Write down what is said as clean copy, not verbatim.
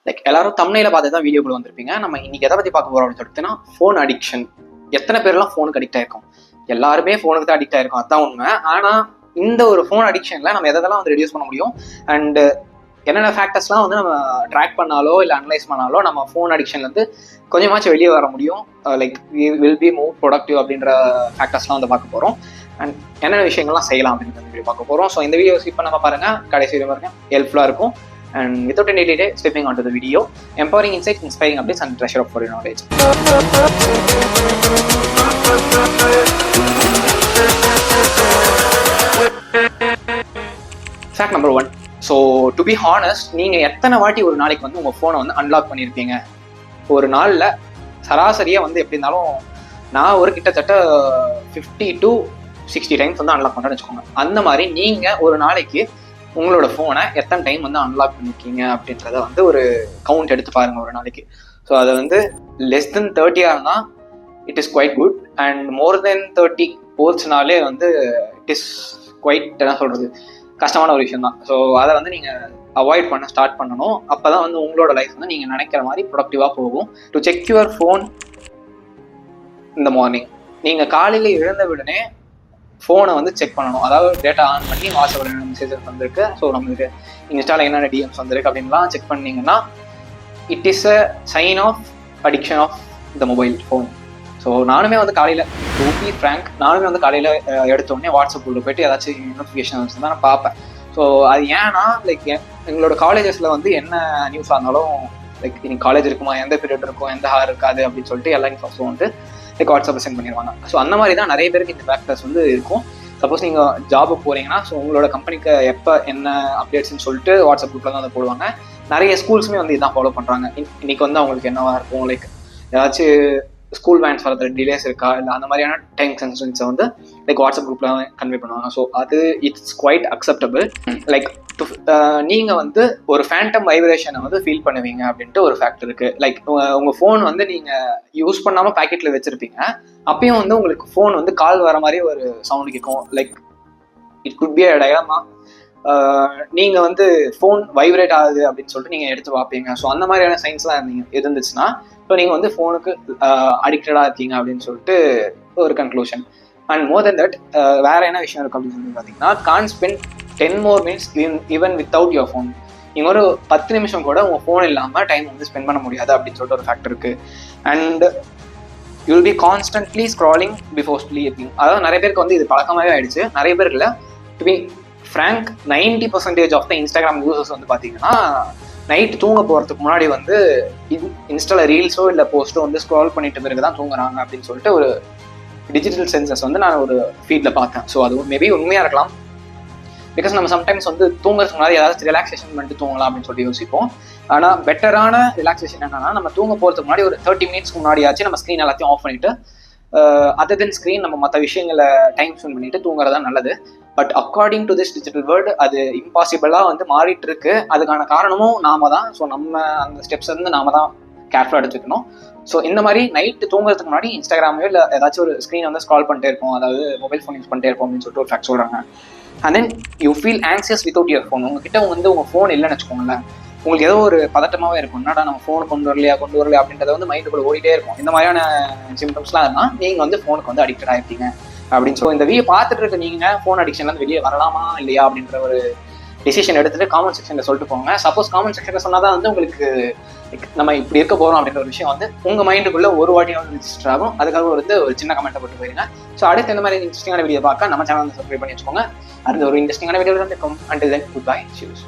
Like எல்லாரும் தம்ப்நெயில பார்த்து தான் வீடியோக்குள்ள வந்திருப்பீங்க. நம்ம இன்னைக்கு எதை பத்தி பார்க்க போறோம் அப்படின்னு சொல்லிட்டுனா ஃபோன் அடிக்ஷன். எத்தனை பேர்லாம் ஃபோனுக்கு அடிக்ட் ஆயிருக்கோம்? எல்லாருமே ஃபோனுக்கு தான் அடிக்ட் ஆயிருக்கோம், அதுதான் உண்மை. ஆனா இந்த ஒரு ஃபோன் அடிக்ஷன்ல நம்ம எதெல்லாம் வந்து ரெடியூஸ் பண்ண முடியும் அண்ட் என்னென்ன ஃபேக்டர்ஸ்லாம் வந்து நம்ம ட்ராக் பண்ணாலோ இல்லை அனலைஸ் பண்ணாலோ நம்ம ஃபோன் அடிக்ஷன்லேருந்து கொஞ்சமாச்சும் வெளியே வர முடியும், like will be more productive அப்படின்ற ஃபேக்டர்ஸ்லாம் வந்து பார்க்க போகிறோம். அண்ட் என்னென்ன விஷயங்கள்லாம் செய்யலாம் அப்படின்ற வீடியோ பார்க்க போகிறோம். ஸோ இந்த வீடியோ ஸ்கிப் பண்ணாம பாருங்க, கடைசி வீடியோ பாருங்க, ஹெல்ப்ஃபுல்லாக இருக்கும். And without any delay, stepping onto the video, empowering insights, inspiring updates, and treasure of for your knowledge. Fact number 1. So to be honest, நீங்கள் எத்தனை வாட்டி ஒரு நாளைக்கு வந்து உங்கள் ஃபோனை வந்து அன்லாக் பண்ணியிருப்பீங்க? ஒரு நாளில் சராசரியாக வந்து எப்படி இருந்தாலும் நான் ஒரு கிட்டத்தட்ட 50 to 60 டைம்ஸ் வந்து அன்லாக் பண்ணுறேன்னு வச்சுக்கோங்க. அந்த மாதிரி நீங்கள் ஒரு நாளைக்கு உங்களோட ஃபோனை எத்தனை டைம் வந்து அன்லாக் பண்ணியிருக்கீங்க அப்படின்றத வந்து ஒரு கவுண்ட் எடுத்து பாருங்கள் ஒரு நாளைக்கு. ஸோ அதை வந்து லெஸ் தென் 30 இருந்தால் it is quite good, and more than 30 போச்சுனாலே வந்து இட் இஸ் குவைட் என்ன சொல்கிறது கஷ்டமான ஒரு விஷயம் தான். ஸோ அதை வந்து நீங்கள் அவாய்ட் பண்ண ஸ்டார்ட் பண்ணணும். அப்போ தான் வந்து உங்களோட லைஃப் வந்து நீங்கள் நினைக்கிற மாதிரி ப்ரொடக்டிவாக போகும். டு செக் யுவர் ஃபோன் இந்த மார்னிங், நீங்கள் காலையில் எழுந்த உடனே ஃபோனை வந்து செக் பண்ணணும். அதாவது டேட்டா ஆன் பண்ணி வாட்ஸ்அப்பில் என்ன மெசேஜஸ் வந்திருக்கு, ஸோ நம்மளுக்கு இன்ஸ்டாவில் என்னென்ன டிஎம்ஸ் வந்திருக்கு அப்படின்லாம் செக் பண்ணிங்கன்னா it is a sign of addiction of the mobile phone. So நானுமே வந்து காலையில் டு பி ஃப்ராங்க், நானுமே வந்து காலையில் எடுத்தோடனே வாட்ஸ்அப் உள்ள போய்ட்டு ஏதாச்சும் நோட்டிஃபிகேஷன்ஸ் தான் நான் பார்ப்பேன். ஸோ அது ஏன்னா லைக் எங்களோட காலேஜஸில் வந்து என்ன நியூஸாக இருந்தாலும் லைக் இன்னைக்கு காலேஜ் இருக்குமா, எந்த பீரியட் இருக்கும், எந்த ஹார் இருக்காது அப்படின்னு சொல்லிட்டு எல்லா நியூஸும் வந்து லைக் வாட்ஸ்அப்பில் சென்ட் பண்ணிடுவாங்க. ஸோ அந்த மாதிரி தான் நிறைய பேருக்கு இந்த ஃபேக்டர்ஸ் வந்து இருக்கும். சப்போஸ் நீங்கள் ஜாபுக்கு போகிறீங்கன்னா ஸோ உங்களோட கம்பெனிக்கு எப்போ என்ன அப்டேட்ஸ்ன்னு சொல்லிட்டு வாட்ஸ்அப் குரூப்பில் தான் அதை போடுவாங்க. நிறைய ஸ்கூல்ஸுமே வந்து இதான் ஃபாலோ பண்ணுறாங்க. இன்னைக்கு வந்து அவங்களுக்கு என்னவா இருக்கும், லைக் ஏதாச்சும் ஸ்கூல் வேன்ஸ் வரது டிலேஸ் இருக்கா, இல்லை அந்த மாதிரியான டைம் சென்சன்ஸை வந்து லைக் வாட்ஸ்அப் குரூப்பில் கன்வே பண்ணுவாங்க. ஸோ அது இட்ஸ் குவைட் அக்செப்டபிள். லைக் நீங்கள் வந்து ஒரு ஃபேண்டம் வைப்ரேஷனை வந்து ஃபீல் பண்ணுவீங்க அப்படின்ட்டு ஒரு ஃபேக்ட் இருக்குது. லைக் உங்கள் ஃபோன் வந்து நீங்கள் யூஸ் பண்ணாமல் பேக்கெட்டில் வச்சுருப்பீங்க, அப்பயும் வந்து உங்களுக்கு ஃபோன் வந்து கால் வர மாதிரி ஒரு சவுண்டு கேட்கும். Like it could be a டயலாமா, நீங்கள் வந்து ஃபோன் வைப்ரேட் ஆகுது அப்படின்னு சொல்லிட்டு நீங்கள் எடுத்து பார்ப்பீங்க. ஸோ அந்த மாதிரியான சைன்ஸ்லாம் இருந்துச்சுன்னா ஸோ நீங்கள் வந்து ஃபோனுக்கு அடிக்டடாக இருக்கீங்க அப்படின்னு சொல்லிட்டு ஒரு conclusion. And more then that வேற என்ன விஷயம் இருக்குது அப்படின்னு சொல்லி பார்த்தீங்கன்னா, can spend 10 more minutes even without your phone. நீங்கள் ஒரு 10 நிமிஷம் கூட உங்கள் ஃபோன் இல்லாமல் டைம் வந்து ஸ்பெண்ட் பண்ண முடியாது அப்படின்னு சொல்லிட்டு ஒரு ஃபேக்டர் இருக்குது. And you will be constantly scrolling before sleeping. அதாவது நிறைய பேருக்கு வந்து இது பழக்கமாகவே ஆயிடுச்சு. நிறைய பேர் இல்லை, to be frank 90% of the Instagram users வந்து பார்த்தீங்கன்னா நைட் தூங்க போகிறதுக்கு முன்னாடி வந்து இன்ஸ்டாவில் ரீல்ஸோ இல்லை போஸ்ட்டோ வந்து ஸ்க்ரால் பண்ணிட்டு பிறகு தான் தூங்குறாங்க அப்படின்னு சொல்லிட்டு ஒரு டிஜிட்டல் சென்சஸ் வந்து நான் ஒரு ஃபீல்டில் பார்த்தேன். ஸோ அது மேபி உண்மையாக இருக்கலாம். பிகாஸ் நம்ம சம்டைம்ஸ் வந்து தூங்குறதுக்கு முன்னாடி ஏதாவது ரிலாக்ஸேஷன் பண்ணிட்டு தூங்கலாம் அப்படின்னு சொல்லி யோசிப்போம். ஆனால் பெட்டரான ரிலாக்ஸேஷன் என்னன்னா, நம்ம தூங்க போகிறதுக்கு முன்னாடி ஒரு 30 மினிட்ஸ்க்கு முன்னாடியாச்சும் நம்ம ஸ்க்ரீன் எல்லாத்தையும் ஆஃப் பண்ணிட்டு அதர் தென் ஸ்க்ரீன் நம்ம மற்ற விஷயங்களை டைம் ஸ்பெண்ட் பண்ணிட்டு தூங்குறதா நல்லது. But according to this digital world அது இம்பாசிபிளாக வந்து மாறிட்டு இருக்கு. அதுக்கான காரணமும் நாம தான். ஸோ நம்ம அந்த ஸ்டெப்ஸ் வந்து நாம தான் கேர்ஃபுல்லாக எடுத்துக்கணும். ஸோ இந்த மாதிரி நைட்டு தூங்குறதுக்கு முன்னாடி இன்ஸ்டாகிராமையோ இல்லை ஏதாச்சும் ஒரு ஸ்க்ரீன் வந்து ஸ்க்ரால் பண்ணிட்டே இருப்போம், அதாவது மொபைல் ஃபோன் யூஸ் பண்ணிட்டே இருப்போம் அப்படின்னு சொல்லிட்டு ஒரு ஃபேக்ட் சொல்கிறாங்க. And then you feel anxious without your phone. உங்ககிட்ட வந்து உங்கள் ஃபோன் இல்லைன்னு வச்சுக்கோங்களேன், உங்களுக்கு ஏதோ ஒரு பதட்டமாகவே இருக்கும். என்னடா நம்ம ஃபோன் கொண்டு வரலையா அப்படின்றத வந்து மைண்டுக்குள்ள ஓடிட்டே இருக்கும். இந்த மாதிரியான சிம்டம்ஸ்லாம் இருந்தால் நீங்கள் வந்து ஃபோனுக்கு வந்து அடிக்டட் ஆகிருக்கீங்க அப்படின்னு. ஸோ இந்த வீடியோ பார்த்துட்டு இருக்க நீங்கள் ஃபோன் அடிக்ஷன்லேருந்து வெளியே வரலாமா இல்லையா அப்படின்ற ஒரு டிசிஷன் எடுத்துட்டு காமெண்ட் செக்ஷனில் சொல்லிட்டு போங்க. சப்போஸ் காமெண்ட் செக்ஷனில் சொன்னால் தான் வந்து உங்களுக்கு நம்ம இப்படி இருக்க போகிறோம் அப்படின்ற ஒரு விஷயம் வந்து உங்கள் மைண்டுக்குள்ளே ஒரு வாட்டியாவது ரிஜிஸ்டர் ஆகும். அதுக்காக ஒரு சின்ன கமெண்ட்டை போட்டு போயிருங்க. ஸோ அடுத்து இந்த மாதிரி இன்ட்ரெஸ்டிங்கான வீடியோ பார்க்க நம்ம சேனல் சப்ஸ்கிரைப் பண்ணி வச்சுக்கோங்க. அடுத்த ஒரு இன்ட்ரெஸ்டிங்கான வீடியோ இருக்கும். Until then good bye, cheese.